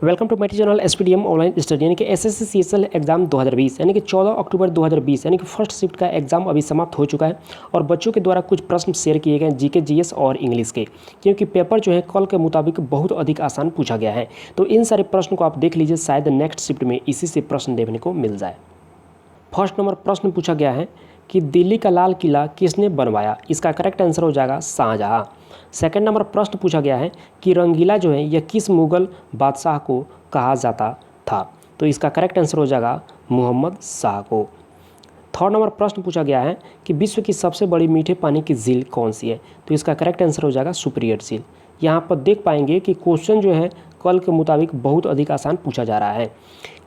Welcome to my channel SPDM online study यानी कि SSC CSL exam 2020 यानी कि 14 अक्टूबर 2020 यानी कि फर्स्ट शिफ्ट का एग्जाम अभी समाप्त हो चुका है और बच्चों के द्वारा कुछ प्रश्न शेयर किए गए जीके जीएस और इंग्लिश के, क्योंकि पेपर जो है कल के मुताबिक बहुत अधिक आसान पूछा गया है। तो इन सारे प्रश्न को आप देख लीजिए, शायद नेक्स्ट शिफ्ट में इसी से प्रश्न देखने को मिल जाए। फर्स्ट नंबर प्रश्न पूछा गया है कि दिल्ली का लाल किला किसने बनवाया? इसका करेक्ट आंसर हो जाएगा शाहजहां। सेकंड नंबर प्रश्न पूछा गया है कि रंगीला जो है यह किस मुगल बादशाह को कहा जाता था? तो इसका करेक्ट आंसर हो जाएगा मोहम्मद शाह को। थर्ड नंबर प्रश्न पूछा गया है कि विश्व की सबसे बड़ी मीठे पानी की झील कौन सी है? तो इसका करेक्ट आंसर हो जाएगा सुपीरियर झील। यहाँ पर देख पाएंगे कि क्वेश्चन जो है कल के मुताबिक बहुत अधिक आसान पूछा जा रहा है।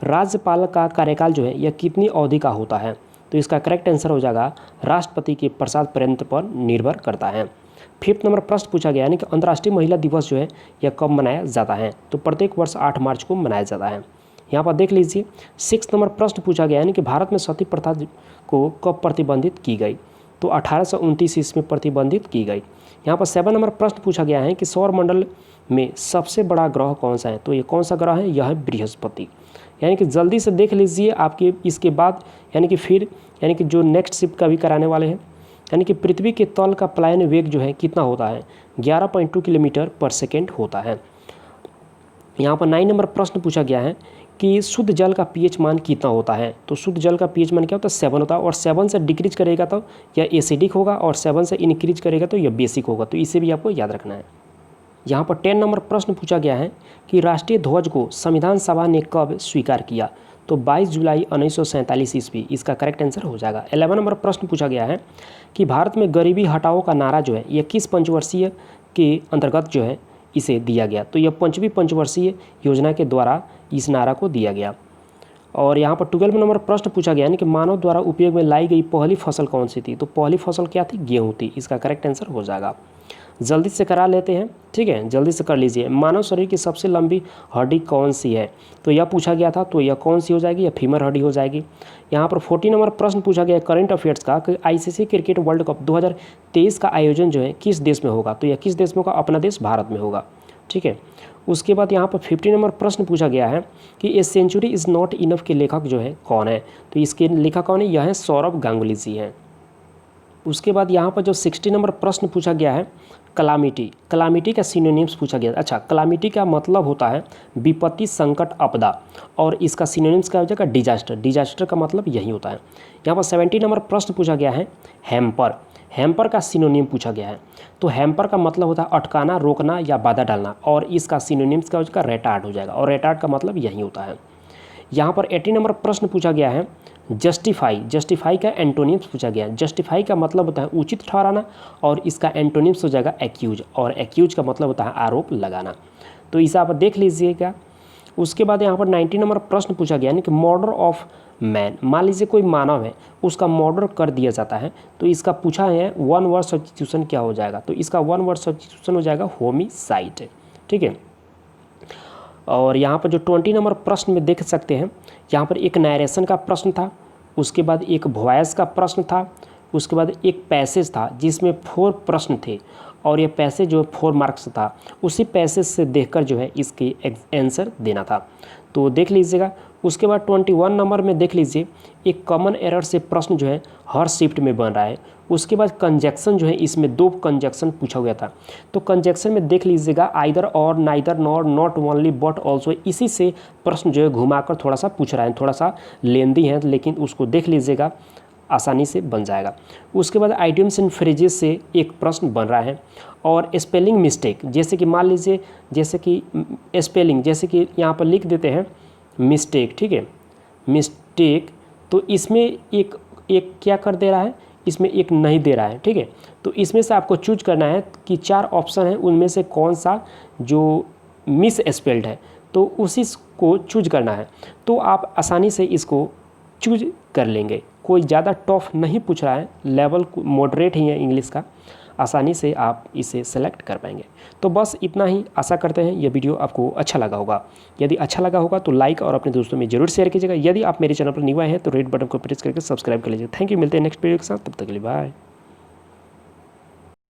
राज्यपाल का कार्यकाल जो है यह कितनी अवधि का होता है? तो इसका करेक्ट आंसर हो जाएगा राष्ट्रपति के प्रसाद पर्यंत पर निर्भर करता है। फिफ्थ नंबर प्रश्न पूछा गया यानी कि अंतर्राष्ट्रीय महिला दिवस जो है यह कब मनाया जाता है? तो प्रत्येक वर्ष 8 मार्च को मनाया जाता है। यहाँ पर देख लीजिए। सिक्स नंबर प्रश्न पूछा गया यानी कि भारत में सती प्रथा को कब प्रतिबंधित की गई? तो 1829 ईस्वी में प्रतिबंधित की गई। यहाँ पर 7 नंबर प्रश्न पूछा गया है कि सौरमंडल में सबसे बड़ा ग्रह कौन सा है? तो ये कौन सा ग्रह है? यह है बृहस्पति। यानी कि जल्दी से देख लीजिए आपके इसके बाद यानी कि जो नेक्स्ट शिफ्ट का भी कराने वाले हैं, यानी कि पृथ्वी के तल का पलायन वेग जो है कितना होता है? 11.2 किलोमीटर पर सेकेंड होता है। यहाँ पर 9 नंबर प्रश्न पूछा गया है कि शुद्ध जल का पीएच मान कितना होता है? तो शुद्ध जल का पीएच मान क्या होता है? 7 होता है, और 7 से डिक्रीज करेगा तो यह एसिडिक होगा, और 7 से इंक्रीज करेगा तो यह बेसिक होगा। तो इसे भी आपको याद रखना है। यहाँ पर 10 नंबर प्रश्न पूछा गया है कि राष्ट्रीय ध्वज को संविधान सभा ने कब स्वीकार किया? तो 22 जुलाई 1947 ईस्वी। इसका करेक्ट आंसर हो जाएगा। 11 नंबर प्रश्न पूछा गया है कि भारत में गरीबी हटाओ का नारा जो है यह किस पंचवर्षीय के अंतर्गत जो है इसे दिया गया? तो यह 5वीं पंचवर्षीय योजना के द्वारा इस नारा को दिया गया। और यहाँ पर 12 नंबर प्रश्न पूछा गया यानी कि मानव द्वारा उपयोग में लाई गई पहली फसल कौन सी थी? तो पहली फसल क्या थी? गेहूँ थी। इसका करेक्ट आंसर हो जाएगा। जल्दी से करा लेते हैं, ठीक है, जल्दी से कर लीजिए। मानव शरीर की सबसे लंबी हड्डी कौन सी है? तो यह पूछा गया था, तो यह कौन सी हो जाएगी? यह फीमर हड्डी हो जाएगी। यहाँ पर 40 नंबर प्रश्न पूछा गया करंट अफेयर्स का कि आईसीसी क्रिकेट वर्ल्ड कप 2023 का आयोजन जो है किस देश में होगा? तो यह किस देश में होगा? अपना देश भारत में होगा, ठीक है। उसके बाद यहाँ पर 50 नंबर प्रश्न पूछा गया है कि a century is not enough के लेखक जो है कौन है? तो इसके लेखक कौन है? यह है सौरभ गांगुली जी हैं। उसके बाद यहाँ पर जो 60 नंबर प्रश्न पूछा गया है कलामिटी का सिनोनिम्स पूछा गया। अच्छा, कलामिटी का मतलब होता है विपत्ति, संकट, आपदा, और इसका सिनोनिम्स क्या हो जाएगा? डिजास्टर का मतलब यही होता है। यहाँ पर 70 नंबर प्रश्न पूछा गया है हैम्पर का सिनोनिम पूछा गया है। तो हैम्पर का मतलब होता है अटकाना, रोकना या बाधा डालना, और इसका सिनोनिम्स क्या हो जाएगा? रेटार्ड हो जाएगा, और रेटार्ड का मतलब यही होता है। यहाँ पर 80 नंबर प्रश्न पूछा गया है जस्टिफाई का एंटोनिम्स पूछा गया है। जस्टिफाई का मतलब होता है उचित ठहराना, और इसका एंटोनिम्स हो जाएगा एक्यूज, और एक्यूज का मतलब होता है आरोप लगाना। तो इसे आप देख लीजिएगा। उसके बाद यहाँ पर 90 नंबर प्रश्न पूछा गया यानी कि मर्डर ऑफ मैन। मान लीजिए कोई मानव है, उसका मर्डर कर दिया जाता है, तो इसका पूछा है 1 वर्ड सब्स्टिट्यूशन क्या हो जाएगा? तो इसका 1 वर्ड सब्स्टिट्यूशन हो जाएगा होमिसाइड, ठीक है। और यहाँ पर जो 20 नंबर प्रश्न में देख सकते हैं, यहाँ पर एक नरेशन का प्रश्न था, उसके बाद एक वॉयस का प्रश्न था, उसके बाद एक पैसेज था जिसमें 4 प्रश्न थे, और ये पैसेज जो 4 मार्क्स था, उसी पैसेज से देखकर जो है इसके आंसर देना था। तो देख लीजिएगा। उसके बाद 21 नंबर में देख लीजिए, एक कॉमन एरर से प्रश्न जो है हर शिफ्ट में बन रहा है। उसके बाद कंजक्शन जो है, इसमें 2 कंजक्शन पूछा गया था। तो कंजक्शन में देख लीजिएगा आइदर और, neither nor, not only but also, इसी से प्रश्न जो है घुमाकर थोड़ा सा पूछ रहा है, थोड़ा सा लेंदी है, लेकिन उसको देख लीजिएगा, आसानी से बन जाएगा। उसके बाद आइडियम्स एंड फ्रेजेस से एक प्रश्न बन रहा है, और स्पेलिंग मिस्टेक, जैसे कि मान लीजिए जैसे कि स्पेलिंग, जैसे कि यहाँ पर लिख देते हैं मिस्टेक, ठीक है, मिस्टेक, तो इसमें एक क्या कर दे रहा है? इसमें एक नहीं दे रहा है, ठीक है। तो इसमें से आपको चूज करना है कि 4 ऑप्शन है, उनमें से कौन सा जो मिस स्पेल्ड है, तो उसी को चूज करना है। तो आप आसानी से इसको चूज कर लेंगे। कोई ज़्यादा टफ नहीं पूछ रहा है, लेवल मॉडरेट ही है इंग्लिश का, आसानी से आप इसे सेलेक्ट कर पाएंगे। तो बस इतना ही। आशा करते हैं यह वीडियो आपको अच्छा लगा होगा। यदि अच्छा लगा होगा तो लाइक और अपने दोस्तों में जरूर शेयर कीजिएगा। यदि आप मेरे चैनल पर न्यू आए हैं तो रेड बटन को प्रेस करके सब्सक्राइब कर लीजिए। Thank you. मिलते हैं नेक्स्ट वीडियो के साथ, तब तक के लिए बाय।